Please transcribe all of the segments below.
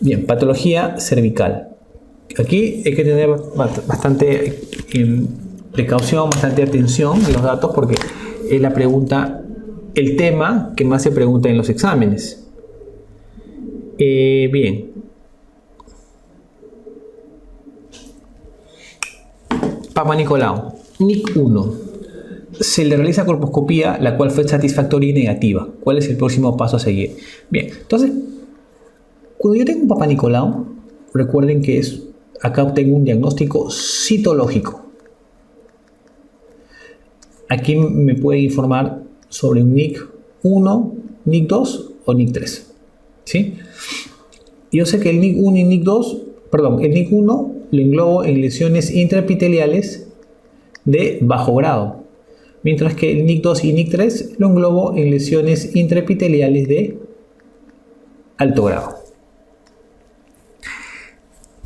Bien, patología cervical. Aquí hay que tener bastante precaución, bastante atención en los datos porque es la pregunta, el tema que más se pregunta en los exámenes. Bien. Papa Nicolau, NIC1. Se le realiza colposcopía, la cual fue satisfactoria y negativa. ¿Cuál es el próximo paso a seguir? Bien, entonces, cuando yo tengo un Papa Nicolau, recuerden que acá obtengo un diagnóstico citológico. Aquí me puede informar sobre un NIC1, NIC2 o NIC3. ¿Sí? Yo sé que el NIC1 y NIC2, perdón, el NIC1 lo englobo en lesiones intraepiteliales de bajo grado, mientras que el NIC2 y NIC3 lo englobo en lesiones intraepiteliales de alto grado.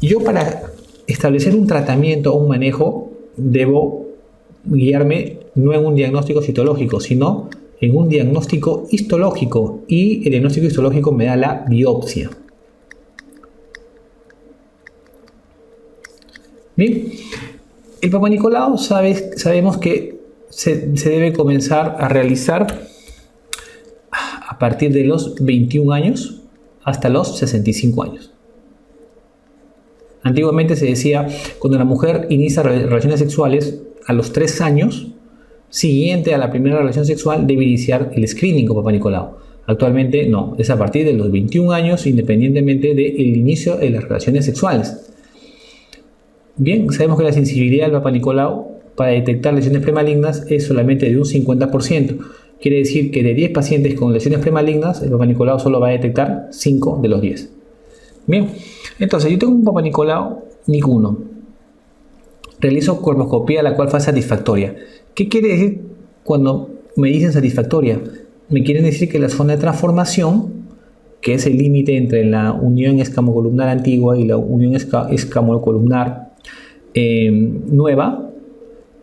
Yo para establecer un tratamiento o un manejo debo guiarme no en un diagnóstico citológico, sino en un diagnóstico histológico, y el diagnóstico histológico me da la biopsia. Bien, el Papa Nicolau sabemos que se debe comenzar a realizar a partir de los 21 años hasta los 65 años. Antiguamente se decía, cuando la mujer inicia relaciones sexuales a los 3 años, siguiente a la primera relación sexual, debe iniciar el screening con Papa Nicolau. Actualmente no, es a partir de los 21 años, independientemente del inicio de las relaciones sexuales. Bien, sabemos que la sensibilidad del Papa Nicolau para detectar lesiones premalignas es solamente de un 50%. Quiere decir que de 10 pacientes con lesiones premalignas, el Papa Nicolau solo va a detectar 5 de los 10. Bien, entonces yo tengo un Papa Nicolau NIC1. Realizo colposcopía, la cual fue satisfactoria. ¿Qué quiere decir cuando me dicen satisfactoria? Me quieren decir que la zona de transformación, que es el límite entre la unión escamocolumnar antigua y la unión escamocolumnar nueva,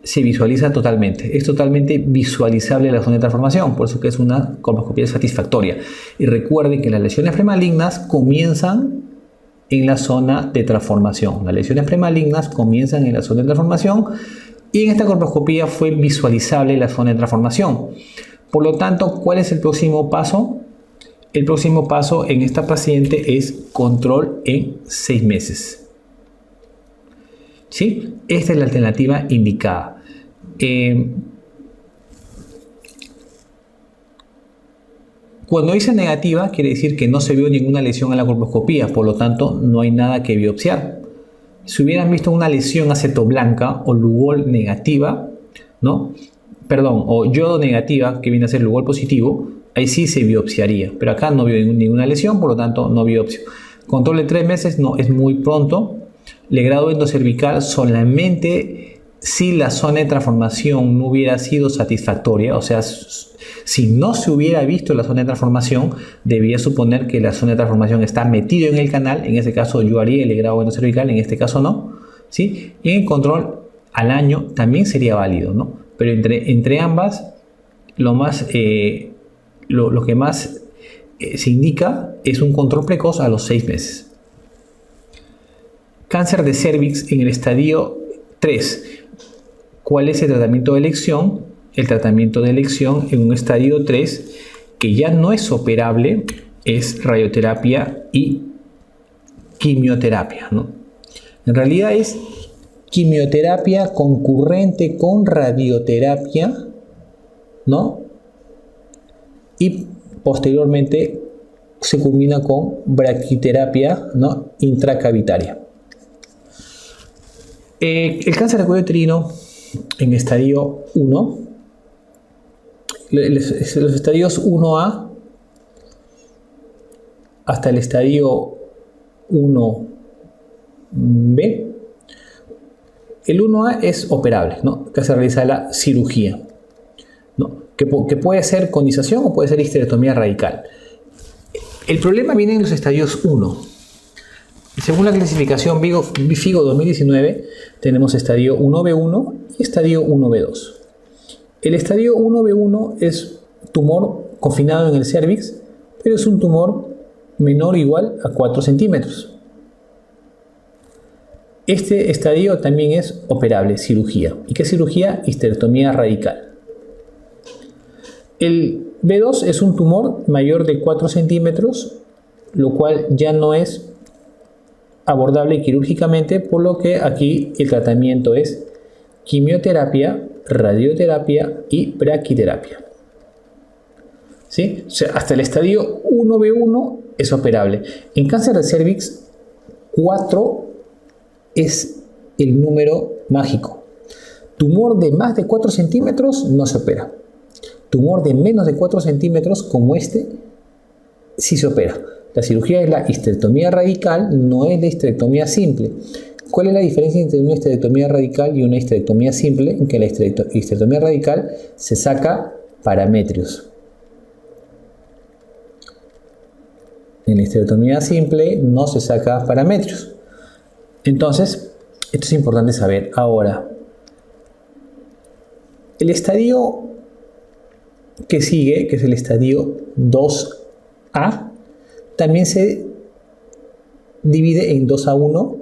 se visualiza totalmente. Es totalmente visualizable la zona de transformación, por eso que es una colposcopía satisfactoria. Y recuerden que las lesiones premalignas comienzan en la zona de transformación. Las lesiones premalignas comienzan en la zona de transformación y en esta colposcopía fue visualizable la zona de transformación. Por lo tanto, ¿cuál es el próximo paso? El próximo paso en esta paciente es control en 6 meses. ¿Sí? Esta es la alternativa indicada. Cuando dice negativa, quiere decir que no se vio ninguna lesión en la colposcopía, por lo tanto no hay nada que biopsiar. Si hubieran visto una lesión acetoblanca o Lugol negativa, ¿no? Perdón, o yodo negativa, que viene a ser Lugol positivo, ahí sí se biopsiaría, pero acá no vio ninguna lesión, por lo tanto no biopsio. Control de 3 meses, no, es muy pronto. Legrado endocervical solamente si la zona de transformación no hubiera sido satisfactoria, o sea, si no se hubiera visto la zona de transformación, debía suponer que la zona de transformación está metida en el canal. En ese caso yo haría el legrado endocervical, en este caso no, ¿sí? Y en el control al año también sería válido, ¿no? Pero entre ambas, lo que más se indica es un control precoz a los 6 meses. Cáncer de cervix en el estadio 3. ¿Cuál es el tratamiento de elección? El tratamiento de elección en un estadio 3 que ya no es operable es radioterapia y quimioterapia, ¿no? En realidad es quimioterapia concurrente con radioterapia, ¿no? Y posteriormente se culmina con braquiterapia, ¿no? Intracavitaria. El cáncer de cuello uterino en estadio 1, los estadios 1A hasta el estadio 1B. El 1A es operable, ¿no? Que se realiza la cirugía, ¿no? Que puede ser conización o puede ser histerectomía radical. El problema viene en los estadios 1. Según la clasificación FIGO 2019, tenemos estadio 1B1 y estadio 1B2. El estadio 1B1 es tumor confinado en el cervix, pero es un tumor menor o igual a 4 centímetros. Este estadio también es operable, cirugía. ¿Y qué cirugía? Histerectomía radical. El B2 es un tumor mayor de 4 centímetros, lo cual ya no es abordable quirúrgicamente, por lo que aquí el tratamiento es quimioterapia, radioterapia y braquiterapia. ¿Sí? O sea, hasta el estadio 1B1 es operable. En cáncer de cervix, 4 es el número mágico. Tumor de más de 4 centímetros no se opera. Tumor de menos de 4 centímetros como este sí se opera. La cirugía es la histerectomía radical, no es la histerectomía simple. ¿Cuál es la diferencia entre una histerectomía radical y una histerectomía simple? En que la histerectomía radical se saca parametrios. En la histerectomía simple no se saca parametrios. Entonces, esto es importante saber. Ahora, el estadio que sigue, que es el estadio 2A, también se divide en 2A1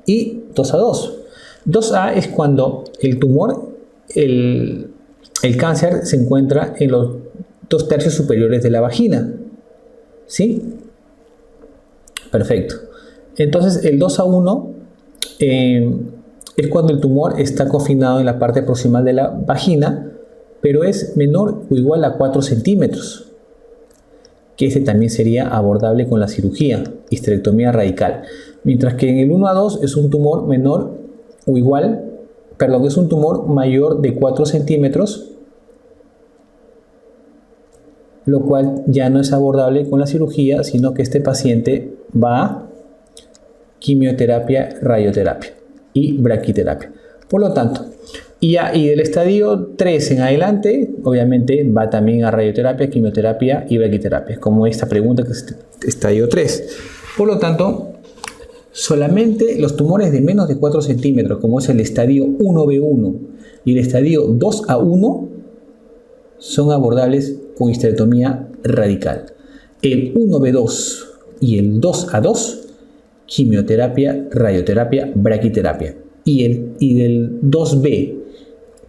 y 2A2. 2A es cuando el tumor, el cáncer se encuentra en los 2/3 superiores de la vagina. ¿Sí? Perfecto. Entonces el 2A1 es cuando el tumor está confinado en la parte proximal de la vagina, pero es menor o igual a 4 centímetros. Que este también sería abordable con la cirugía, histerectomía radical. Mientras que en el 1A2 es un tumor menor o igual, perdón, es un tumor mayor de 4 centímetros, lo cual ya no es abordable con la cirugía, sino que este paciente va a quimioterapia, radioterapia y braquiterapia. Por lo tanto, y del estadio 3 en adelante, obviamente va también a radioterapia, quimioterapia y braquiterapia, como esta pregunta que es estadio 3. Por lo tanto, solamente los tumores de menos de 4 centímetros, como es el estadio 1B1 y el estadio 2A1, son abordables con histerectomía radical. El 1B2 y el 2A2, quimioterapia, radioterapia, braquiterapia. Y del 2B,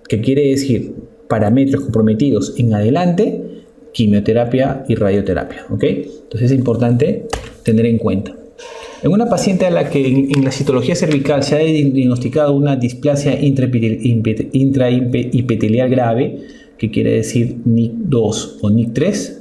que quiere decir parametros comprometidos en adelante, quimioterapia y radioterapia. ¿Ok? Entonces es importante tener en cuenta. En una paciente a la que en la citología cervical se ha diagnosticado una displasia intraepitelial grave, que quiere decir NIC2 o NIC3,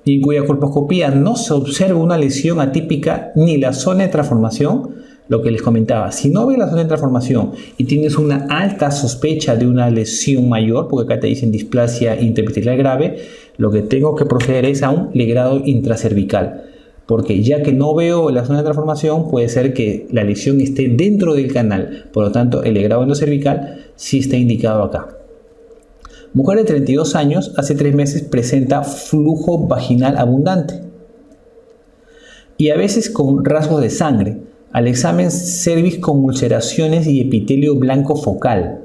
y en cuya colposcopía no se observa una lesión atípica ni la zona de transformación, lo que les comentaba, si no ves la zona de transformación y tienes una alta sospecha de una lesión mayor, porque acá te dicen displasia intraepitelial grave, lo que tengo que proceder es a un legrado intracervical, porque ya que no veo la zona de transformación, puede ser que la lesión esté dentro del canal, por lo tanto el legrado endocervical sí está indicado acá. Mujer de 32 años, hace 3 meses presenta flujo vaginal abundante y a veces con rasgos de sangre. Al examen cervix con ulceraciones y epitelio blanco focal.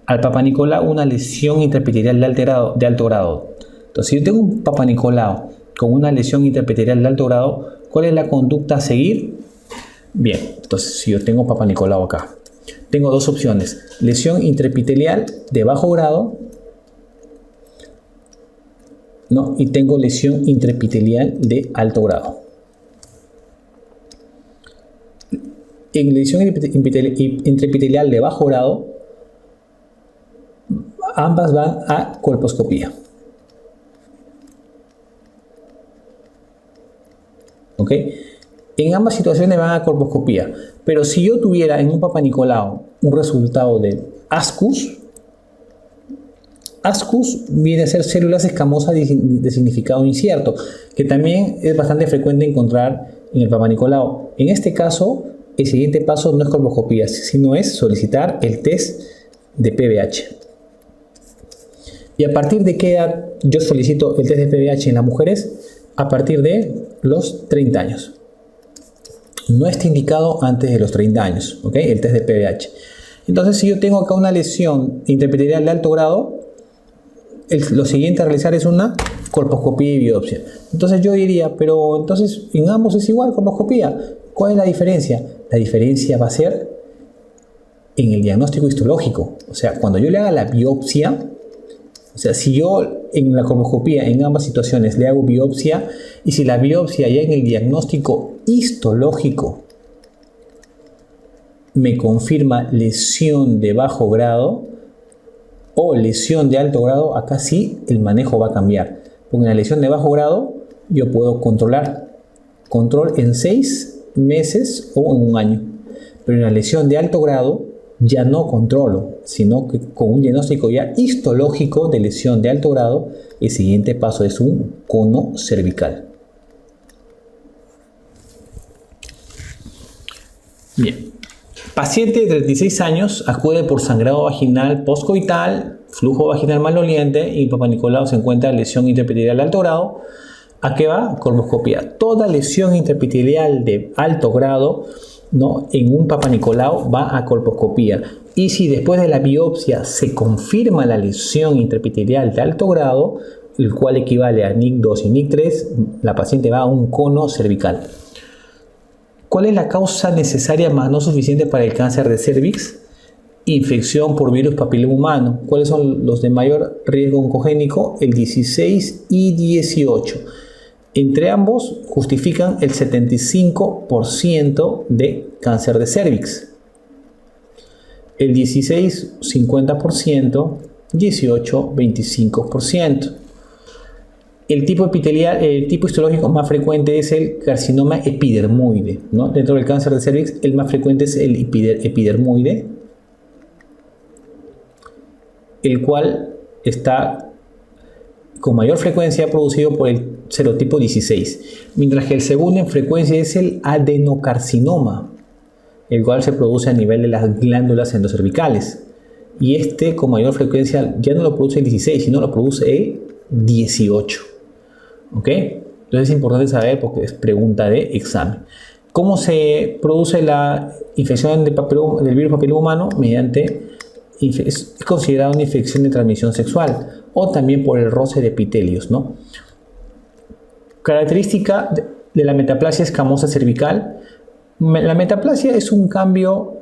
Al Papa Nicolau una lesión intraepitelial de alto grado. Entonces, si yo tengo un Papa Nicolau con una lesión intraepitelial de alto grado, ¿cuál es la conducta a seguir? Bien, entonces si yo tengo Papa Nicolau acá, tengo dos opciones: lesión intraepitelial de bajo grado, ¿no? Y tengo lesión intraepitelial de alto grado. En lesión intraepitelial de bajo grado, ambas van a colposcopía. ¿Ok? En ambas situaciones van a colposcopía. Pero si yo tuviera en un Papa Nicolau un resultado de ASCUS, ASCUS viene a ser células escamosas de significado incierto, que también es bastante frecuente encontrar en el Papa Nicolau. En este caso, el siguiente paso no es colposcopía, sino es solicitar el test de PBH. ¿Y a partir de qué edad yo solicito el test de PBH en las mujeres? A partir de los 30 años. No está indicado antes de los 30 años, ¿ok? El test de PBH. Entonces, si yo tengo acá una lesión intraepitelial de alto grado, lo siguiente a realizar es una colposcopía y biopsia. Entonces yo diría, pero entonces en ambos es igual colposcopía. ¿Cuál es la diferencia? La diferencia va a ser en el diagnóstico histológico. O sea, cuando yo le haga la biopsia, o sea, si yo en la colposcopía en ambas situaciones le hago biopsia, y si la biopsia ya en el diagnóstico histológico me confirma lesión de bajo grado o lesión de alto grado, acá sí el manejo va a cambiar. Porque en la lesión de bajo grado yo puedo controlar. Control en 6 meses o en un año. Pero en la lesión de alto grado ya no controlo, sino que con un diagnóstico ya histológico de lesión de alto grado, el siguiente paso es un cono cervical. Bien. Paciente de 36 años acude por sangrado vaginal postcoital, flujo vaginal maloliente y Papa Nicolau se encuentra lesión intraepitelial de alto grado. ¿A qué va? Colposcopía. Toda lesión intraepitelial de alto grado, ¿no?, en un Papa Nicolau va a colposcopía. Y si después de la biopsia se confirma la lesión intraepitelial de alto grado, el cual equivale a NIC2 y NIC3, la paciente va a un cono cervical. ¿Cuál es la causa necesaria más no suficiente para el cáncer de cervix? Infección por virus papiloma humano. ¿Cuáles son los de mayor riesgo oncogénico? El 16 y 18. Entre ambos justifican el 75% de cáncer de cervix. El 16, 50%, 18, 25%. El tipo epitelial, el tipo histológico más frecuente es el carcinoma epidermoide, ¿no? Dentro del cáncer de cervix, el más frecuente es el epidermoide, el cual está con mayor frecuencia producido por el serotipo 16, mientras que el segundo en frecuencia es el adenocarcinoma, el cual se produce a nivel de las glándulas endocervicales. Y este con mayor frecuencia ya no lo produce el 16, sino lo produce el 18. ¿Ok? Entonces es importante saber porque es pregunta de examen. ¿Cómo se produce la infección del virus papiloma humano? Es considerada una infección de transmisión sexual o también por el roce de epitelios, ¿no? Característica de la metaplasia escamosa cervical. La metaplasia es un cambio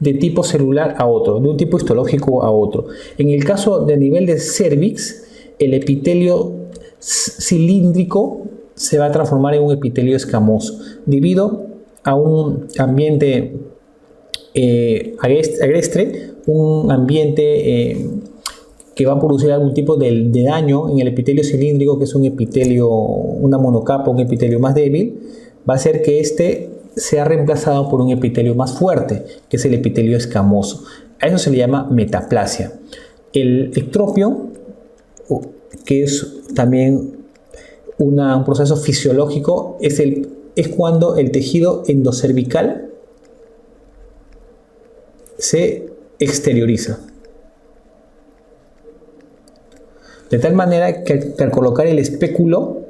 de tipo celular a otro, de un tipo histológico a otro. En el caso de nivel de cervix, el epitelio cilíndrico se va a transformar en un epitelio escamoso debido a un ambiente agrestre, un ambiente que va a producir algún tipo de daño en el epitelio cilíndrico, que es un epitelio, una monocapa, un epitelio más débil, va a hacer que este sea reemplazado por un epitelio más fuerte, que es el epitelio escamoso. A eso se le llama metaplasia. El ectropio, que es también un proceso fisiológico, es cuando el tejido endocervical se exterioriza. De tal manera que al colocar el espéculo,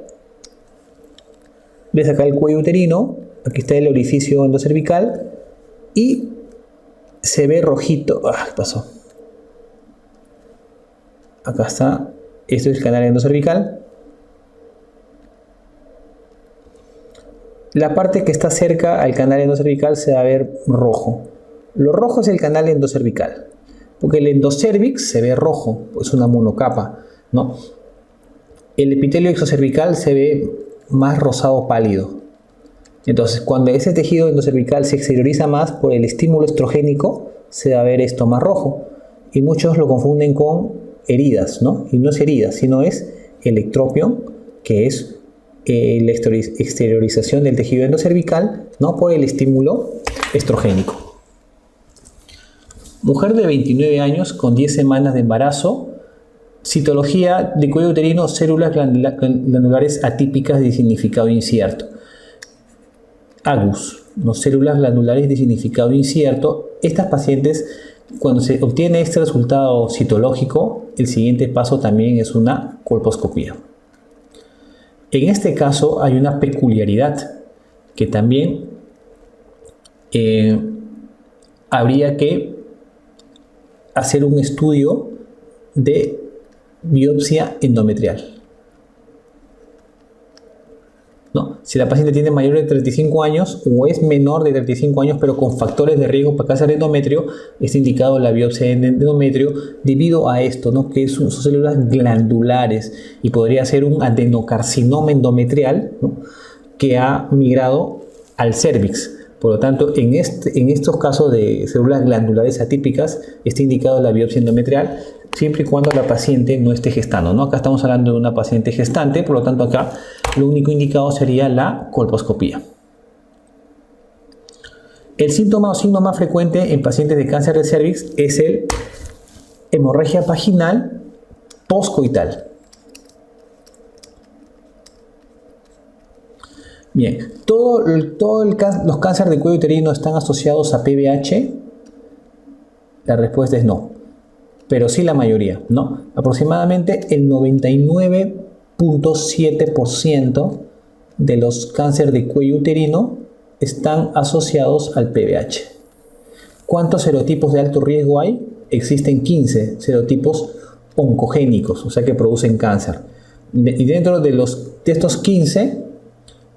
ves acá el cuello uterino, aquí está el orificio endocervical y se ve rojito. ¿Qué pasó? Acá está, esto es el canal endocervical. La parte que está cerca al canal endocervical se va a ver rojo. Lo rojo es el canal endocervical, porque el endocervix se ve rojo, es una monocapa, ¿no? El epitelio exocervical se ve más rosado pálido. Entonces, cuando ese tejido endocervical se exterioriza más por el estímulo estrogénico, se va a ver esto más rojo. Y muchos lo confunden con heridas, ¿no? Y no es herida, sino es el ectropio, que es la exteriorización del tejido endocervical, ¿no?, por el estímulo estrogénico. Mujer de 29 años con 10 semanas de embarazo, citología de cuello uterino, células glandulares atípicas de significado incierto. AGUS, ¿no?, células glandulares de significado incierto. Estas pacientes, cuando se obtiene este resultado citológico, el siguiente paso también es una colposcopía. En este caso hay una peculiaridad que también habría que hacer un estudio de biopsia endometrial. ¿No? Si la paciente tiene mayor de 35 años o es menor de 35 años pero con factores de riesgo para cáncer de endometrio, está indicado la biopsia de endometrio debido a esto, ¿no? Que son células glandulares y podría ser un adenocarcinoma endometrial, ¿no? Que ha migrado al cérvix. Por lo tanto, en estos casos de células glandulares atípicas está indicado la biopsia endometrial siempre y cuando la paciente no esté gestando, ¿no? Acá estamos hablando de una paciente gestante, por lo tanto acá lo único indicado sería la colposcopía. El síntoma o signo más frecuente en pacientes de cáncer de cérvix es el hemorragia vaginal postcoital. Bien, los cánceres de cuello uterino están asociados a PBH. La respuesta es no, pero sí la mayoría, ¿no? Aproximadamente el 99.7% de los cánceres de cuello uterino están asociados al PBH. ¿Cuántos serotipos de alto riesgo hay? Existen 15 serotipos oncogénicos, o sea que producen cáncer. Y dentro de estos 15,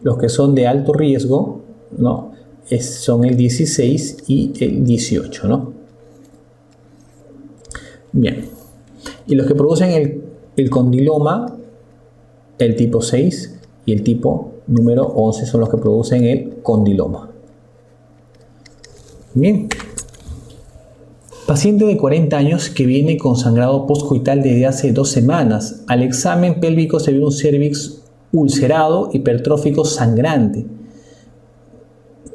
los que son de alto riesgo, ¿no? Son el 16 y el 18, ¿no? Bien. Y los que producen el condiloma, el tipo 6 y el tipo número 11 son los que producen el condiloma. Bien. Paciente de 40 años que viene con sangrado postcoital desde hace 2 semanas. Al examen pélvico se ve un cérvix ulcerado, hipertrófico, sangrante.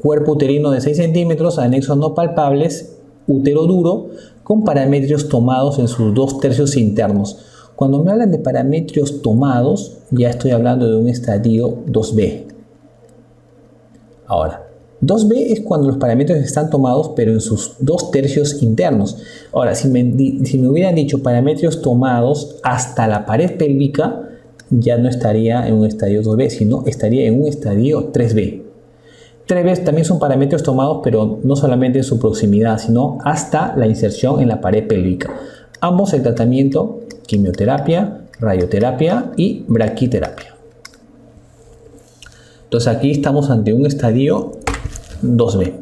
Cuerpo uterino de 6 centímetros, anexos no palpables, útero duro, con parametrios tomados en sus 2/3 internos. Cuando me hablan de parametrios tomados, ya estoy hablando de un estadio 2B. Ahora, 2B es cuando los parámetros están tomados, pero en sus 2/3 internos. Ahora, si me hubieran dicho parámetros tomados hasta la pared pélvica, ya no estaría en un estadio 2B, sino estaría en un estadio 3B. 3B también son parámetros tomados, pero no solamente en su proximidad, sino hasta la inserción en la pared pélvica. Ambos el tratamiento, quimioterapia, radioterapia y braquiterapia. Entonces aquí estamos ante un estadio 2B.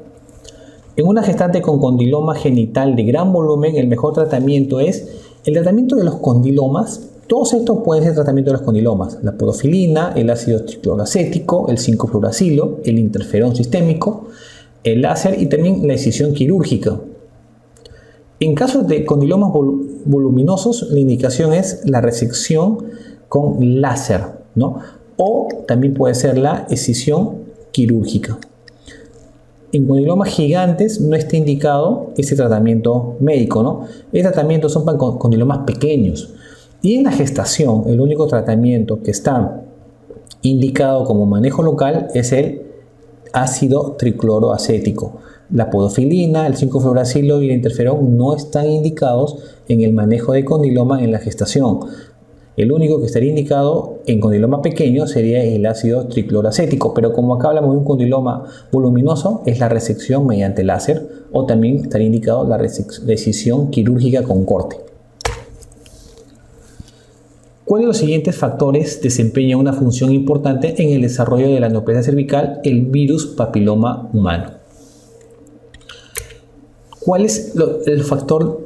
En una gestante con condiloma genital de gran volumen, el mejor tratamiento es el tratamiento de los condilomas. Todos estos pueden ser tratamiento de los condilomas: la podofilina, el ácido tricloroacético, el 5-fluoracilo, el interferón sistémico, el láser y también la incisión quirúrgica. En casos de condilomas voluminosos, la indicación es la resección con láser, ¿no? O también puede ser la excisión quirúrgica. En condilomas gigantes no está indicado este tratamiento médico, ¿no? Este tratamiento son para condilomas pequeños. Y en la gestación, el único tratamiento que está indicado como manejo local es el ácido tricloroacético. La podofilina, el 5-fluoracilo y el interferón no están indicados en el manejo de condiloma en la gestación. El único que estaría indicado en condiloma pequeño sería el ácido tricloroacético, pero como acá hablamos de un condiloma voluminoso, es la resección mediante láser, o también estaría indicado la excisión quirúrgica con corte. ¿Cuál de los siguientes factores desempeña una función importante en el desarrollo de la neoplasia cervical? El virus papiloma humano. ¿Cuál es el factor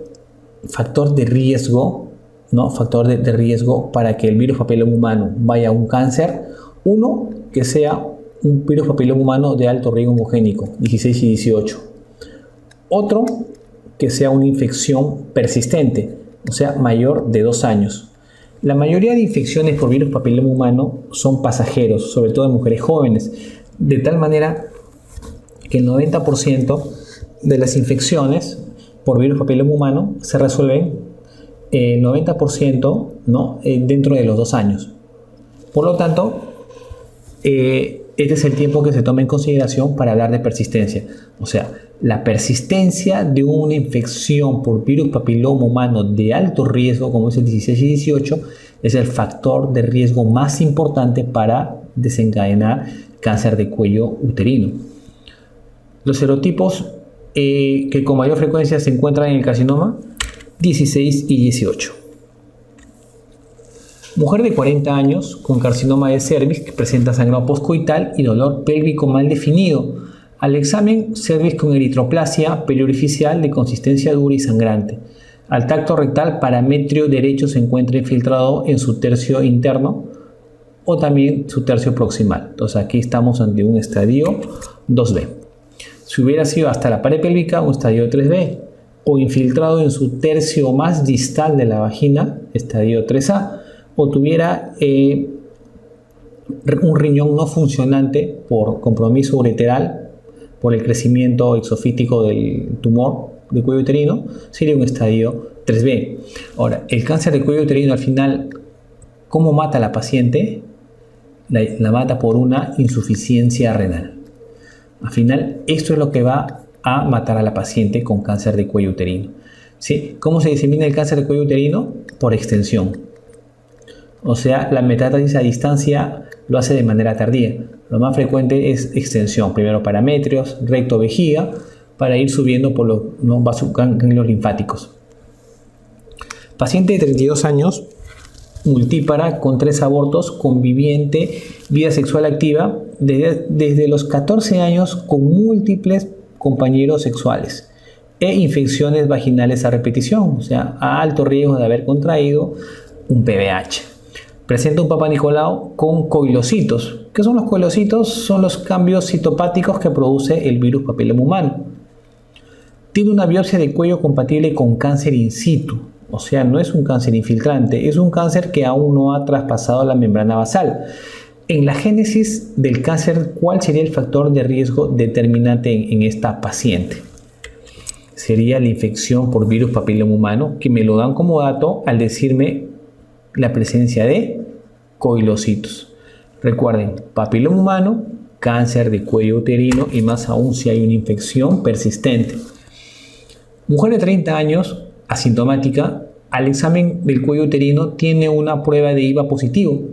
de riesgo, ¿no? Factor de riesgo para que el virus papiloma humano vaya a un cáncer? Uno, que sea un virus papiloma humano de alto riesgo oncogénico, 16 y 18. Otro, que sea una infección persistente, o sea, mayor de 2 años. La mayoría de infecciones por virus papiloma humano son pasajeros, sobre todo en mujeres jóvenes, de tal manera que el 90% de las infecciones por virus papiloma humano se resuelven el 90%, ¿no? Dentro de los 2 años. Por lo tanto, este es el tiempo que se toma en consideración para hablar de persistencia. O sea, la persistencia de una infección por virus papiloma humano de alto riesgo, como es el 16 y 18, es el factor de riesgo más importante para desencadenar cáncer de cuello uterino. Los serotipos que con mayor frecuencia se encuentran en el carcinoma, 16 y 18. Mujer de 40 años con carcinoma de cervix que presenta sangrado postcoital y dolor pélvico mal definido. Al examen, cervix con eritroplasia periorificial de consistencia dura y sangrante. Al tacto rectal, parametrio derecho se encuentra infiltrado en su tercio interno o también su tercio proximal. Entonces aquí estamos ante un estadio 2B. Si hubiera sido hasta la pared pélvica, un estadio 3B, o infiltrado en su tercio más distal de la vagina, estadio 3A, o tuviera un riñón no funcionante por compromiso ureteral, por el crecimiento exofítico del tumor de cuello uterino, sería un estadio 3B. Ahora, el cáncer de cuello uterino al final, ¿cómo mata a la paciente? La mata por una insuficiencia renal. Al final, esto es lo que va a matar a la paciente con cáncer de cuello uterino. ¿Sí? ¿Cómo se disemina el cáncer de cuello uterino? Por extensión. O sea, la metástasis a distancia lo hace de manera tardía. Lo más frecuente es extensión, primero parametrios, recto, vejiga, para ir subiendo por los ganglios linfáticos. Paciente de 32 años, multípara, con 3 abortos, conviviente, vida sexual activa, desde los 14 años con múltiples compañeros sexuales e infecciones vaginales a repetición, o sea, a alto riesgo de haber contraído un PBH. Presenta un Papá Nicolau con coilocitos. ¿Qué son los coilocitos? Son los cambios citopáticos que produce el virus papiloma humano. Tiene una biopsia de cuello compatible con cáncer in situ, o sea, no es un cáncer infiltrante, es un cáncer que aún no ha traspasado la membrana basal. En la génesis del cáncer, ¿cuál sería el factor de riesgo determinante en esta paciente? Sería la infección por virus papiloma humano, que me lo dan como dato al decirme la presencia de coilocitos. Recuerden, papiloma humano, cáncer de cuello uterino y más aún si hay una infección persistente. Mujer de 30 años, asintomática, al examen del cuello uterino tiene una prueba de IVA positivo.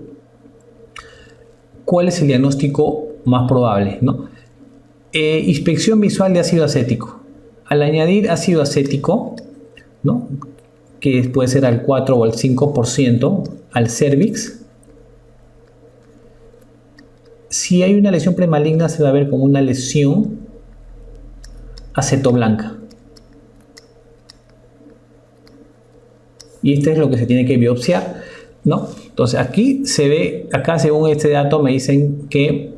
¿Cuál es el diagnóstico más probable? Inspección visual de ácido acético. Al añadir ácido acético, que puede ser al 4 o al 5% al cervix, si hay una lesión premaligna se va a ver como una lesión acetoblanca. Y este es lo que se tiene que biopsiar, Entonces aquí se ve, acá según este dato me dicen que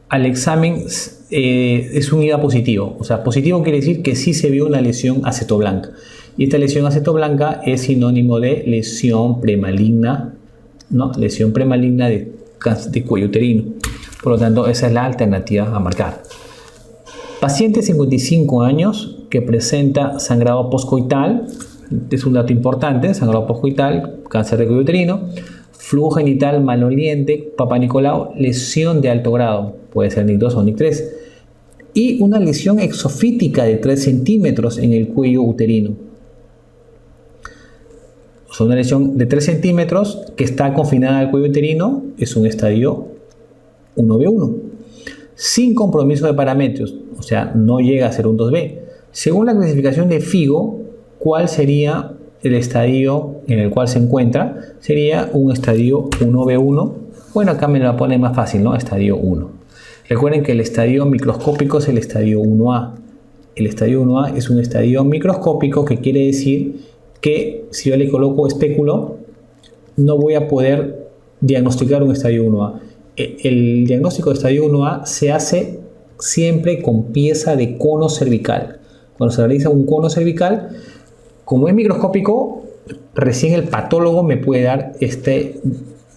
al examen es un IVA positivo. O sea, positivo quiere decir que sí se vio una lesión acetoblanca. Y esta lesión acetoblanca es sinónimo de lesión premaligna, lesión premaligna de cuello uterino. Por lo tanto, esa es la alternativa a marcar. Paciente de 55 años que presenta sangrado postcoital, es un dato importante, sangrado postcoital, cáncer de cuello uterino, flujo genital maloliente, Papá Nicolau, lesión de alto grado, puede ser NIC2 o NIC3, y una lesión exofítica de 3 centímetros en el cuello uterino. O sea, una lesión de 3 centímetros que está confinada al cuello uterino es un estadio 1B1, sin compromiso de parámetros, o sea, no llega a ser un 2B. Según la clasificación de FIGO, ¿cuál sería el estadio en el cual se encuentra? Sería un estadio 1B1. Bueno, acá me lo pone más fácil, Estadio 1. Recuerden que el estadio microscópico es el estadio 1A. El estadio 1A es un estadio microscópico que quiere decir que si yo le coloco espéculo, no voy a poder diagnosticar un estadio 1A. El diagnóstico de estadio 1A se hace siempre con pieza de cono cervical. Cuando se realiza un cono cervical, como es microscópico, recién el patólogo me puede dar este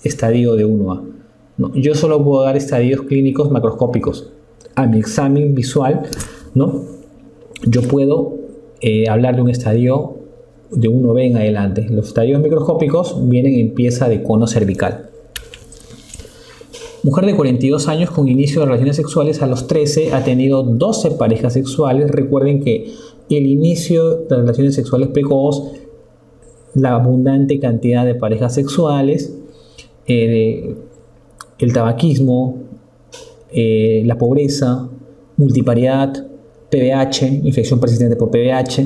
estadio de 1A. Yo solo puedo dar estadios clínicos macroscópicos. A mi examen visual, yo puedo hablar de un estadio de 1B en adelante. Los estadios microscópicos vienen en pieza de cono cervical. Mujer de 42 años con inicio de relaciones sexuales a los 13 ha tenido 12 parejas sexuales. Recuerden que el inicio de relaciones sexuales precoz, la abundante cantidad de parejas sexuales, el tabaquismo, la pobreza, multipariedad, PBH, infección persistente por PBH,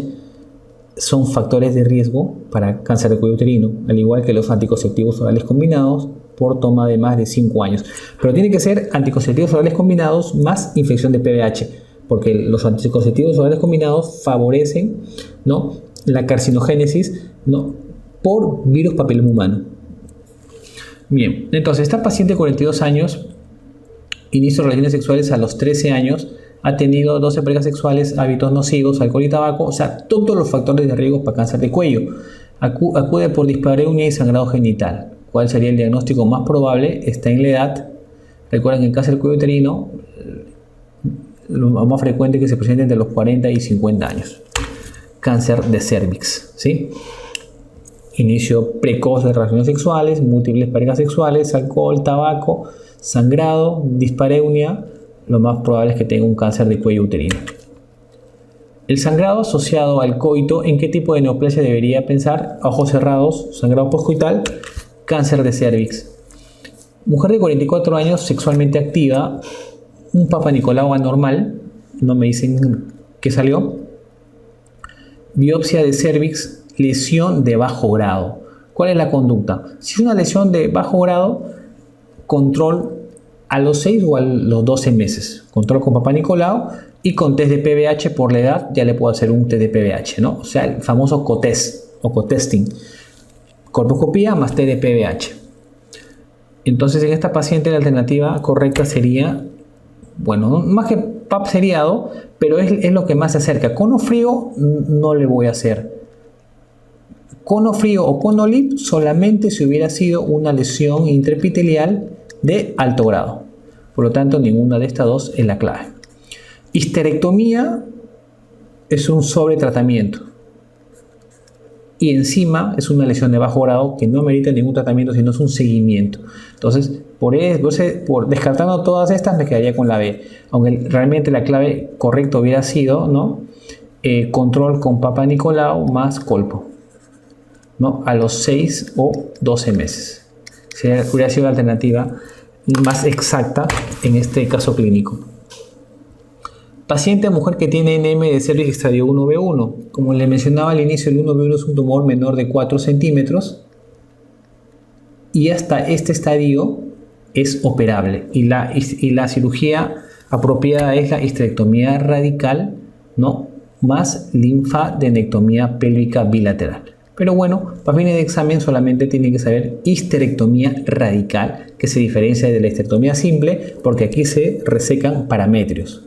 son factores de riesgo para cáncer de cuello uterino, al igual que los anticonceptivos orales combinados por toma de más de 5 años. Pero tiene que ser anticonceptivos orales combinados más infección de PBH, porque los anticonceptivos orales combinados favorecen, ¿no?, la carcinogénesis, ¿no?, por virus papiloma humano. Bien, entonces esta paciente de 42 años, inicio de relaciones sexuales a los 13 años, ha tenido 12 parejas sexuales, hábitos nocivos, alcohol y tabaco, o sea, todos los factores de riesgo para cáncer de cuello. Acude por dispareunia y sangrado genital. ¿Cuál sería el diagnóstico más probable? Está en la edad. Recuerden que el cáncer de cuello uterino, lo más frecuente es que se presente entre los 40 y 50 años. Cáncer de cervix, ¿sí? Inicio precoz de relaciones sexuales, múltiples parejas sexuales, alcohol, tabaco, sangrado, dispareunia. Lo más probable es que tenga un cáncer de cuello uterino. El sangrado asociado al coito, ¿en qué tipo de neoplasia debería pensar? A ojos cerrados, sangrado postcoital, cáncer de cervix. Mujer de 44 años sexualmente activa, un Papa Nicolau anormal, no me dicen qué salió. Biopsia de cervix, lesión de bajo grado. ¿Cuál es la conducta? Si es una lesión de bajo grado, control a los 6 o a los 12 meses. Control con Papa Nicolau y con test de PBH por la edad ya le puedo hacer un test de PBH, ¿no? O sea, el famoso cotest o cotesting. Colposcopía más test de PBH. Entonces, en esta paciente la alternativa correcta sería, bueno, más que PAP seriado, pero es lo que más se acerca. Cono frío no le voy a hacer. Cono frío o cono lip solamente si hubiera sido una lesión intraepitelial de alto grado. Por lo tanto, ninguna de estas dos es la clave. Histerectomía es un sobretratamiento. Y encima es una lesión de bajo grado que no merita ningún tratamiento, sino es un seguimiento. Entonces, por descartando todas estas, me quedaría con la B. Aunque realmente la clave correcta hubiera sido, ¿no?, control con Papa Nicolau más colpo, ¿no?, a los 6 o 12 meses. Hubiera sido la alternativa más exacta en este caso clínico. Paciente mujer que tiene NM de cervix estadio 1B1. Como le mencionaba al inicio, el 1B1 es un tumor menor de 4 centímetros y hasta este estadio es operable. Y la cirugía apropiada es la histerectomía radical, ¿no?, más linfadenectomía pélvica bilateral. Pero bueno, para fines de examen solamente tienen que saber histerectomía radical, que se diferencia de la histerectomía simple porque aquí se resecan parametrios.